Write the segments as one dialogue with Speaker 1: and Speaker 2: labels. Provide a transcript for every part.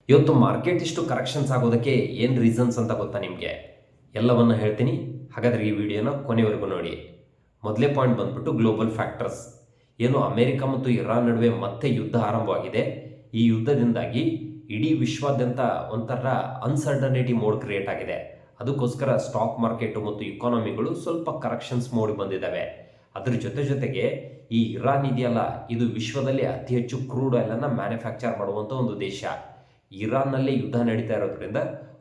Speaker 1: ಇವತ್ತು ಮಾರ್ಕೆಟ್ ಇಷ್ಟು ಕರೆಕ್ಷನ್ಸ್ ಆಗೋದಕ್ಕೆ ಏನು ರೀಸನ್ಸ್ ಅಂತ ಗೊತ್ತಾ ನಿಮಗೆ? ಎಲ್ಲವನ್ನು ಹೇಳ್ತೀನಿ. ಹಾಗಾದರೆ ಈ ವಿಡಿಯೋನ ಕೊನೆವರೆಗೂ ನೋಡಿ. ಮೊದಲೇ ಪಾಯಿಂಟ್ ಬಂದ್ಬಿಟ್ಟು ಗ್ಲೋಬಲ್ ಫ್ಯಾಕ್ಟರ್ಸ್. ಏನು ಅಮೆರಿಕ ಮತ್ತು ಇರಾನ್ ನಡುವೆ ಮತ್ತೆ ಯುದ್ಧ ಆರಂಭವಾಗಿದೆ. ಈ ಯುದ್ಧದಿಂದಾಗಿ ಇಡೀ ವಿಶ್ವಾದ್ಯಂತ ಒಂಥರ ಅನ್ಸರ್ಟನಿಟಿ ಮೋಡ್ ಕ್ರಿಯೇಟ್ ಆಗಿದೆ. ಅದಕ್ಕೋಸ್ಕರ ಸ್ಟಾಕ್ ಮಾರ್ಕೆಟು ಮತ್ತು ಇಕಾನಮಿಗಳು ಸ್ವಲ್ಪ ಕರೆಕ್ಷನ್ಸ್ ಮೋಡ್ ಬಂದಿದ್ದಾವೆ. ಅದ್ರ ಜೊತೆಗೆ ಈ ಇರಾನ್ ಇದೆಯಲ್ಲ, ಇದು ವಿಶ್ವದಲ್ಲಿ ಅತಿ ಹೆಚ್ಚು ಕ್ರೂಡ್ ಆಯಿಲನ್ನು ಮ್ಯಾನುಫ್ಯಾಕ್ಚರ್ ಮಾಡುವಂಥ ಒಂದು ದೇಶ. ಇರಾನ್ನಲ್ಲೇ ಯುದ್ಧ ನಡೀತಾ ಇರೋದ್ರಿಂದ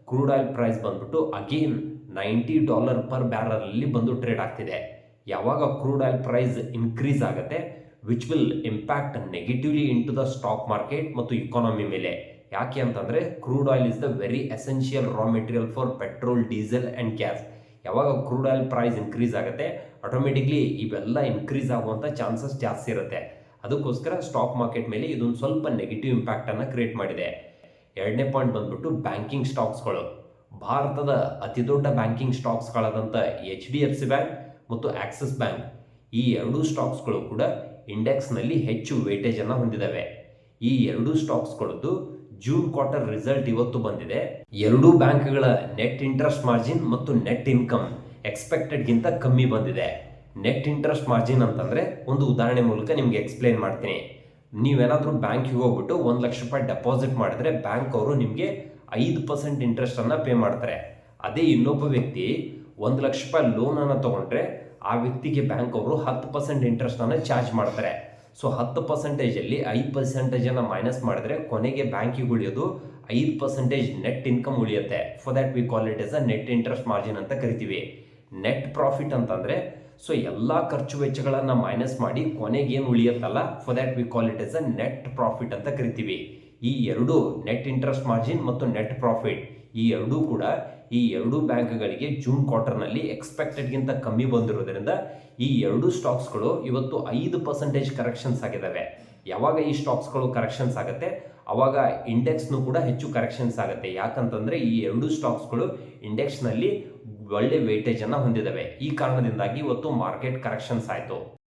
Speaker 1: ಕ್ರೂಡ್ ಆಯಿಲ್ ಪ್ರೈಸ್ ಬಂದ್ಬಿಟ್ಟು ಅಗೇನ್ $90 ಪರ್ ಬ್ಯಾರಲಲ್ಲಿ ಬಂದು ಟ್ರೇಡ್ ಆಗ್ತಿದೆ. ಯಾವಾಗ ಕ್ರೂಡ್ ಆಯಿಲ್ ಪ್ರೈಸ್ ಇನ್ಕ್ರೀಸ್ ಆಗುತ್ತೆ, which will impact negatively into the stock market ಮತ್ತು ಇಕಾನಮಿ ಮೇಲೆ. ಯಾಕೆ ಅಂತಂದರೆ crude oil is the very essential raw material for petrol, diesel and gas. ಯಾವಾಗ ಕ್ರೂಡ್ ಆಯಿಲ್ ಪ್ರೈಸ್ ಇನ್ಕ್ರೀಸ್ ಆಗುತ್ತೆ, automatically ಇವೆಲ್ಲ increase ಆಗುವಂಥ chances ಜಾಸ್ತಿ ಇರುತ್ತೆ. ಅದಕ್ಕೋಸ್ಕರ ಸ್ಟಾಕ್ ಮಾರ್ಕೆಟ್ ಮೇಲೆ ಇದೊಂದು ಸ್ವಲ್ಪ ನೆಗೆಟಿವ್ ಇಂಪ್ಯಾಕ್ಟನ್ನು ಕ್ರಿಯೇಟ್ ಮಾಡಿದೆ. ಎರಡನೇ ಪಾಯಿಂಟ್ ಬಂದ್ಬಿಟ್ಟು ಬ್ಯಾಂಕಿಂಗ್ ಸ್ಟಾಕ್ಸ್ಗಳು. ಭಾರತದ ಅತಿ ದೊಡ್ಡ ಬ್ಯಾಂಕಿಂಗ್ ಸ್ಟಾಕ್ಸ್ಗಳಾದಂಥ HDFC ಬ್ಯಾಂಕ್ ಮತ್ತು ಆಕ್ಸಿಸ್ ಬ್ಯಾಂಕ್, ಈ ಎರಡೂ ಸ್ಟಾಕ್ಸ್ಗಳು ಕೂಡ ಇಂಡೆಕ್ಸ್ನಲ್ಲಿ ಹೆಚ್ಚು ವೇಟೇಜನ್ನು ಹೊಂದಿದ್ದಾವೆ. ಈ ಎರಡೂ ಸ್ಟಾಕ್ಸ್ಗಳದ್ದು ಜೂನ್ ಕ್ವಾರ್ಟರ್ ರಿಸಲ್ಟ್ ಇವತ್ತು ಬಂದಿದೆ. ಎರಡೂ ಬ್ಯಾಂಕ್ಗಳ ನೆಟ್ ಇಂಟ್ರೆಸ್ಟ್ ಮಾರ್ಜಿನ್ ಮತ್ತು ನೆಟ್ ಇನ್ಕಮ್ ಎಕ್ಸ್ಪೆಕ್ಟೆಡ್ಗಿಂತ ಕಮ್ಮಿ ಬಂದಿದೆ. ನೆಟ್ ಇಂಟ್ರೆಸ್ಟ್ ಮಾರ್ಜಿನ್ ಅಂತಂದರೆ ಒಂದು ಉದಾಹರಣೆ ಮೂಲಕ ನಿಮಗೆ ಎಕ್ಸ್ಪ್ಲೇನ್ ಮಾಡ್ತೀನಿ. ನೀವೇನಾದರೂ ಬ್ಯಾಂಕಿಗೆ ಹೋಗ್ಬಿಟ್ಟು $1,00,000 ಡೆಪಾಸಿಟ್ ಮಾಡಿದ್ರೆ ಬ್ಯಾಂಕ್ ಅವರು ನಿಮಗೆ 5% ಇಂಟ್ರೆಸ್ಟನ್ನು ಪೇ ಮಾಡ್ತಾರೆ. ಅದೇ ಇನ್ನೊಬ್ಬ ವ್ಯಕ್ತಿ $1,00,000 ಲೋನನ್ನು ತೊಗೊಂಡ್ರೆ ಆ ವ್ಯಕ್ತಿಗೆ ಬ್ಯಾಂಕ್ ಅವರು 10% ಇಂಟ್ರೆಸ್ಟನ್ನು ಚಾರ್ಜ್ ಮಾಡ್ತಾರೆ. ಸೊ 10%ಅಲ್ಲಿ 5%ಅನ್ನು ಮೈನಸ್ ಮಾಡಿದ್ರೆ ಕೊನೆಗೆ ಬ್ಯಾಂಕಿಗೆ ಉಳಿಯೋದು 5% ನೆಟ್ ಇನ್ಕಮ್ ಉಳಿಯುತ್ತೆ. For that we call it as a net interest margin ಅಂತ ಕರಿತೀವಿ. ನೆಟ್ ಪ್ರಾಫಿಟ್ ಅಂತಂದರೆ ಸೊ ಎಲ್ಲ ಖರ್ಚು ವೆಚ್ಚಗಳನ್ನು ಮೈನಸ್ ಮಾಡಿ ಕೊನೆಗೆ ಏನು ಉಳಿಯುತ್ತಲ್ಲ, for that we call it as a net profit ಅಂತ ಕರಿತೀವಿ. ಈ ಎರಡು ನೆಟ್ ಇಂಟ್ರೆಸ್ಟ್ ಮಾರ್ಜಿನ್ ಮತ್ತು ನೆಟ್ ಪ್ರಾಫಿಟ್ ಈ ಎರಡೂ ಕೂಡ ಈ ಎರಡೂ ಬ್ಯಾಂಕ್ಗಳಿಗೆ ಜೂನ್ ಕ್ವಾರ್ಟರ್ನಲ್ಲಿ ಎಕ್ಸ್ಪೆಕ್ಟೆಡ್ಗಿಂತ ಕಮ್ಮಿ ಬಂದಿರೋದ್ರಿಂದ ಈ ಎರಡೂ ಸ್ಟಾಕ್ಸ್ಗಳು ಇವತ್ತು 5% ಕರೆಕ್ಷನ್ಸ್ ಆಗಿದ್ದಾವೆ. ಯಾವಾಗ ಈ ಸ್ಟಾಕ್ಸ್ಗಳು ಕರೆಕ್ಷನ್ಸ್ ಆಗುತ್ತೆ ಆವಾಗ ಇಂಡೆಕ್ಸ್ನೂ ಕೂಡ ಹೆಚ್ಚು ಕರೆಕ್ಷನ್ಸ್ ಆಗುತ್ತೆ. ಯಾಕಂತಂದರೆ ಈ ಎರಡೂ ಸ್ಟಾಕ್ಸ್ಗಳು ಇಂಡೆಕ್ಸ್ನಲ್ಲಿ ಒಳ್ಳೆ ವೇಟೇಜನ್ನು ಹೊಂದಿದ್ದಾವೆ. ಈ ಕಾರಣದಿಂದಾಗಿ ಇವತ್ತು ಮಾರ್ಕೆಟ್ ಕರೆಕ್ಷನ್ಸ್ ಆಯಿತು.